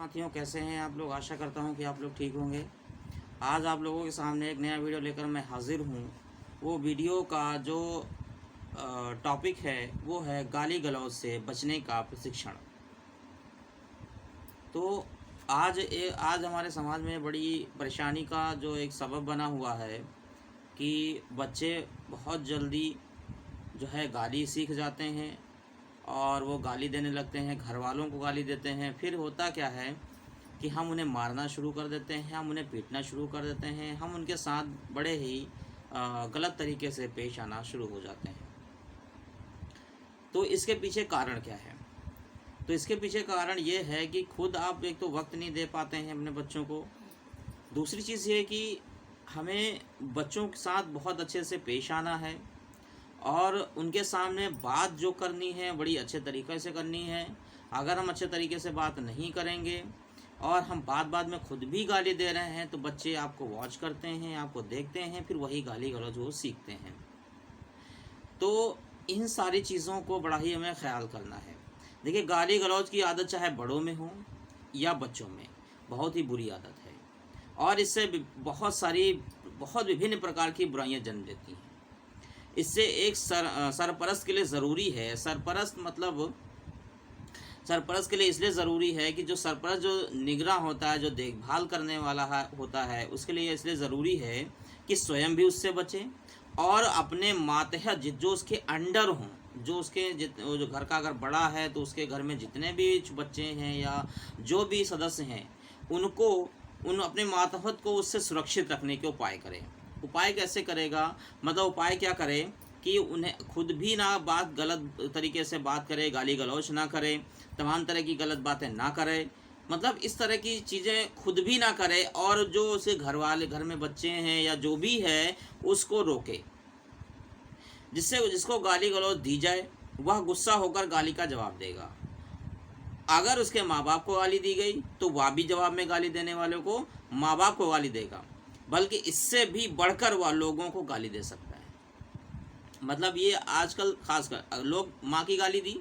साथियों, कैसे हैं आप लोग। आशा करता हूं कि आप लोग ठीक होंगे। आज आप लोगों के सामने एक नया वीडियो लेकर मैं हाजिर हूं। वो वीडियो का जो टॉपिक है वो है गाली गलौज से बचने का प्रशिक्षण। तो आज हमारे समाज में बड़ी परेशानी का जो एक सबब बना हुआ है कि बच्चे बहुत जल्दी जो है गाली सीख जाते हैं और वो गाली देने लगते हैं, घर वालों को गाली देते हैं। फिर होता क्या है कि हम उन्हें मारना शुरू कर देते हैं, हम उन्हें पीटना शुरू कर देते हैं, हम उनके साथ बड़े ही गलत तरीके से पेश आना शुरू हो जाते हैं। तो इसके पीछे कारण क्या है? तो इसके पीछे कारण ये है कि खुद आप एक तो वक्त नहीं दे पाते हैं अपने बच्चों को। दूसरी चीज़ ये कि हमें बच्चों के साथ बहुत अच्छे से पेश आना है और उनके सामने बात जो करनी है बड़ी अच्छे तरीके से करनी है। अगर हम अच्छे तरीके से बात नहीं करेंगे और हम बात में खुद भी गाली दे रहे हैं तो बच्चे आपको वॉच करते हैं, आपको देखते हैं, फिर वही गाली गलौज वो सीखते हैं। तो इन सारी चीज़ों को बड़ा ही हमें ख्याल करना है। देखिए, गाली गलौज की आदत चाहे बड़ों में हो या बच्चों में, बहुत ही बुरी आदत है और इससे बहुत विभिन्न प्रकार की बुराइयां जन्म लेती हैं। इससे एक सरपरस्त के लिए ज़रूरी है। सरपरस्त के लिए इसलिए ज़रूरी है कि जो सरपरस्त जो निगरान होता है, जो देखभाल करने वाला होता है, उसके लिए इसलिए ज़रूरी है कि स्वयं भी उससे बचे और अपने मातहत जो उसके अंडर हों, जो जो घर का अगर बड़ा है तो उसके घर में जितने भी बच्चे हैं या जो भी सदस्य हैं उन अपने मातहत को उससे सुरक्षित रखने के उपाय करें। उपाय कैसे करेगा? मतलब उपाय क्या करे कि उन्हें खुद भी ना गलत तरीके से बात करे, गाली गलौज ना करे, तमाम तरह की गलत बातें ना करे, मतलब इस तरह की चीज़ें खुद भी ना करे और जो उसे घर में बच्चे हैं या जो भी है उसको रोके। जिसको गाली गलौज दी जाए वह गुस्सा होकर गाली का जवाब देगा। अगर उसके माँ बाप को गाली दी गई तो वह भी जवाब में गाली देने वाले को माँ बाप को गाली देगा, बल्कि इससे भी बढ़कर वह लोगों को गाली दे सकता है। मतलब ये आजकल खासकर लोग माँ की गाली दी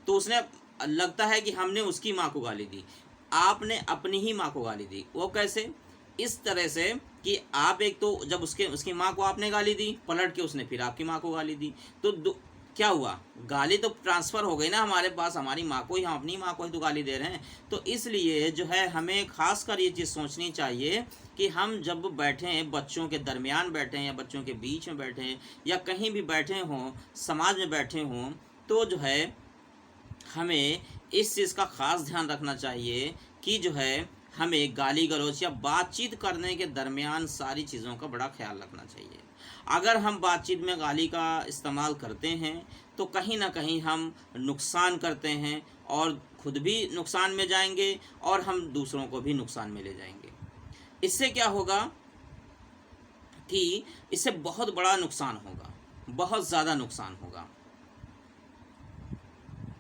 तो उसने लगता है कि हमने उसकी माँ को गाली दी, आपने अपनी ही माँ को गाली दी। वो कैसे? इस तरह से कि आप एक तो जब उसकी माँ को आपने गाली दी, पलट के उसने फिर आपकी माँ को गाली दी, तो क्या हुआ? गाली तो ट्रांसफ़र हो गई ना हमारे पास, हमारी माँ को ही, हम अपनी माँ को ही तो गाली दे रहे हैं। तो इसलिए जो है हमें खासकर ये चीज़ सोचनी चाहिए कि हम जब बैठें, बच्चों के दरमियान बैठें या बच्चों के बीच में बैठें या कहीं भी बैठे हों, समाज में बैठे हों, तो जो है हमें इस चीज़ का ख़ास ध्यान रखना चाहिए कि जो है हमें गाली गलौज या बातचीत करने के दरमियान सारी चीज़ों का बड़ा ख्याल रखना चाहिए। अगर हम बातचीत में गाली का इस्तेमाल करते हैं तो कहीं ना कहीं हम नुकसान करते हैं और खुद भी नुकसान में जाएंगे और हम दूसरों को भी नुकसान में ले जाएंगे। इससे क्या होगा कि इससे बहुत बड़ा नुकसान होगा, बहुत ज़्यादा नुकसान होगा।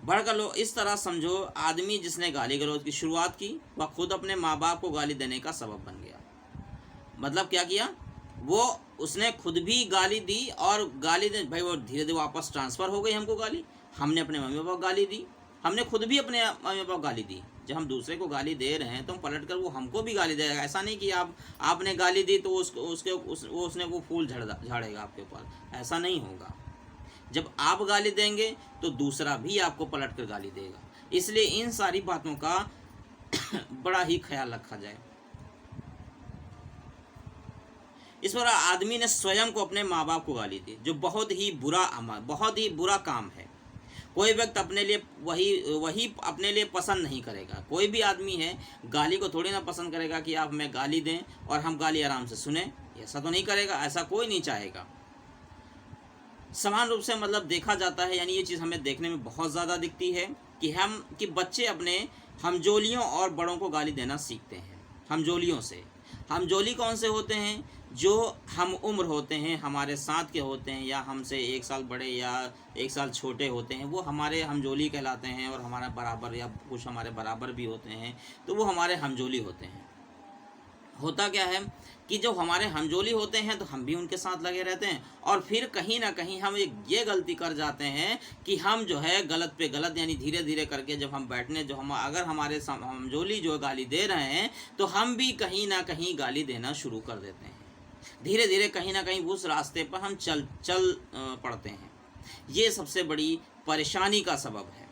बढ़कर लो, इस तरह समझो, आदमी जिसने गाली गलौज की शुरुआत की वह खुद अपने माँ बाप को गाली देने का सबब बन गया। मतलब क्या किया? उसने खुद भी गाली दी और गाली दे भाई वो धीरे धीरे वापस ट्रांसफ़र हो गई हमको गाली। हमने अपने मम्मी पापा को गाली दी, हमने खुद भी अपने मम्मी पापा को गाली दी। जब हम दूसरे को गाली दे रहे हैं तो हम पलट कर वो हमको भी गाली देगा। ऐसा नहीं कि आपने गाली दी तो उसने वो फूल झाड़ेगा आपके ऊपर, ऐसा नहीं होगा। जब आप गाली देंगे तो दूसरा भी आपको पलट कर गाली देगा। इसलिए इन सारी बातों का बड़ा ही ख्याल रखा जाए। इस पर आदमी ने स्वयं को अपने माँ बाप को गाली दी, जो बहुत ही बुरा काम है। कोई व्यक्ति अपने लिए वही अपने लिए पसंद नहीं करेगा। कोई भी आदमी है गाली को थोड़ी ना पसंद करेगा कि आप हमें गाली दें और हम गाली आराम से सुने, ऐसा तो नहीं करेगा, ऐसा कोई नहीं चाहेगा। समान रूप से मतलब देखा जाता है, यानी ये चीज़ हमें देखने में बहुत ज़्यादा दिखती है कि बच्चे अपने हमजोलियों और बड़ों को गाली देना सीखते हैं हमजोलियों से। हमजोली कौन से होते हैं? जो हम उम्र होते हैं, हमारे साथ के होते हैं या हमसे 1 साल बड़े या 1 साल छोटे होते हैं, वो हमारे हमजोली कहलाते हैं। और हमारा बराबर या कुछ हमारे बराबर भी होते हैं तो वो हमारे हमजोली होते हैं। होता क्या है कि जो हमारे हमजोली होते हैं तो हम भी उनके साथ लगे रहते हैं, और फिर कहीं ना कहीं हम ये गलती कर जाते हैं कि हम जो है गलत पे गलत, यानी धीरे धीरे करके जब हम बैठने, जो हम अगर हमारे हमजोली जो गाली दे रहे हैं तो हम भी कहीं ना कहीं गाली देना शुरू कर देते हैं। धीरे धीरे कहीं ना कहीं उस रास्ते पर हम चल पड़ते हैं। ये सबसे बड़ी परेशानी का सबब है।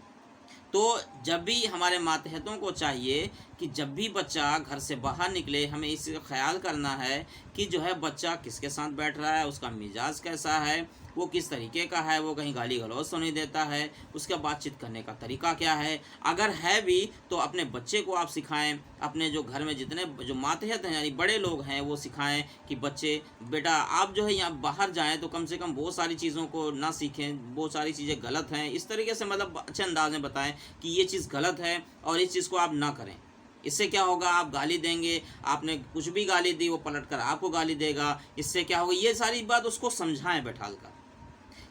तो जब भी हमारे मातहतों को चाहिए कि जब भी बच्चा घर से बाहर निकले, हमें इसका ख्याल करना है कि जो है बच्चा किसके साथ बैठ रहा है, उसका मिजाज कैसा है, वो किस तरीके का है, वो कहीं गाली गलौज तो नहीं देता है, उसका बातचीत करने का तरीका क्या है। अगर है भी तो अपने बच्चे को आप सिखाएं, अपने जो घर में जितने जो मातहत हैं यानी बड़े लोग हैं वो सिखाएं कि बच्चे बेटा आप जो है यहाँ बाहर जाएं तो कम से कम बहुत सारी चीज़ों को ना सीखें, बहुत सारी चीज़ें गलत हैं, इस तरीके से मतलब अच्छे अंदाज में बताएं कि ये चीज़ गलत है और इस चीज़ को आप ना करें। इससे क्या होगा, आप गाली देंगे, आपने कुछ भी गाली दी वो पलट कर आपको गाली देगा, इससे क्या होगा, ये सारी बात उसको समझाएं, बैठाल कर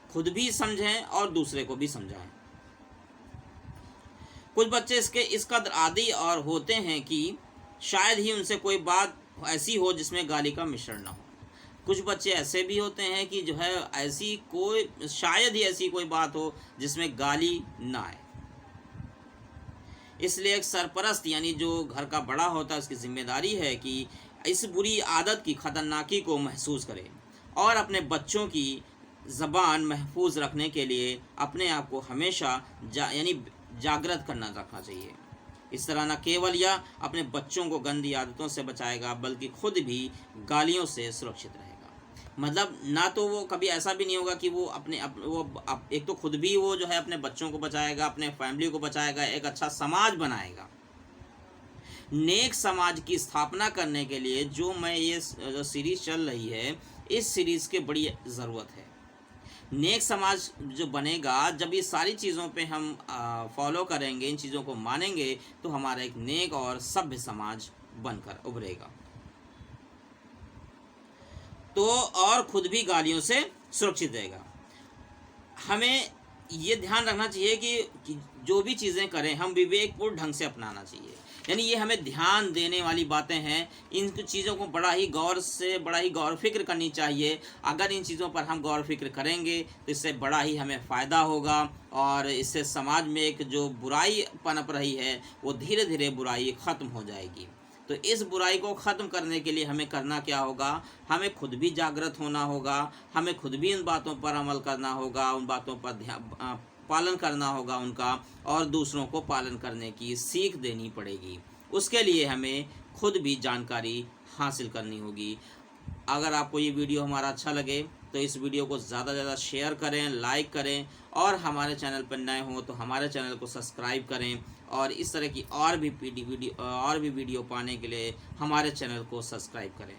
खुद भी समझें और दूसरे को भी समझाएं। कुछ बच्चे इस कदर आदी और होते हैं कि शायद ही उनसे कोई बात ऐसी हो जिसमें गाली का मिश्रण ना हो। कुछ बच्चे ऐसे भी होते हैं कि जो है ऐसी कोई शायद ही ऐसी कोई बात हो जिसमें गाली ना आए। इसलिए एक सरपरस्त यानी जो घर का बड़ा होता है उसकी जिम्मेदारी है कि इस बुरी आदत की खतरनाकी को महसूस करे और अपने बच्चों की ज़बान महफूज रखने के लिए अपने आप को हमेशा यानी जागृत रखना चाहिए। इस तरह न केवल यह अपने बच्चों को गंदी आदतों से बचाएगा बल्कि खुद भी गालियों से सुरक्षित रहेगा। मतलब ना तो वो कभी ऐसा भी नहीं होगा कि वो एक तो खुद भी वो जो है अपने बच्चों को बचाएगा, अपने फैमिली को बचाएगा, एक अच्छा समाज बनाएगा। नेक समाज की स्थापना करने के लिए जो ये जो सीरीज़ चल रही है, इस सीरीज़ की बड़ी ज़रूरत है। नेक समाज जो बनेगा जब ये सारी चीज़ों पे हम फॉलो करेंगे, इन चीज़ों को मानेंगे, तो हमारा एक नेक और सभ्य समाज बनकर उभरेगा। तो और खुद भी गालियों से सुरक्षित रहेगा। हमें ये ध्यान रखना चाहिए कि जो भी चीज़ें करें हम विवेकपूर्ण ढंग से अपनाना चाहिए। यानी ये हमें ध्यान देने वाली बातें हैं। इन चीज़ों को बड़ा ही गौर फिक्र करनी चाहिए। अगर इन चीज़ों पर हम गौर फिक्र करेंगे तो इससे बड़ा ही हमें फ़ायदा होगा और इससे समाज में एक जो बुराई पनप रही है वो धीरे धीरे बुराई ख़त्म हो जाएगी। तो इस बुराई को ख़त्म करने के लिए हमें करना क्या होगा, हमें खुद भी जागृत होना होगा, हमें खुद भी इन बातों पर अमल करना होगा, उन बातों पर पालन करना होगा उनका, और दूसरों को पालन करने की सीख देनी पड़ेगी। उसके लिए हमें खुद भी जानकारी हासिल करनी होगी। अगर आपको ये वीडियो हमारा अच्छा लगे तो इस वीडियो को ज़्यादा से ज़्यादा शेयर करें, लाइक करें, और हमारे चैनल पर नए हों तो हमारे चैनल को सब्सक्राइब करें, और इस तरह की और भी वीडियो पाने के लिए हमारे चैनल को सब्सक्राइब करें।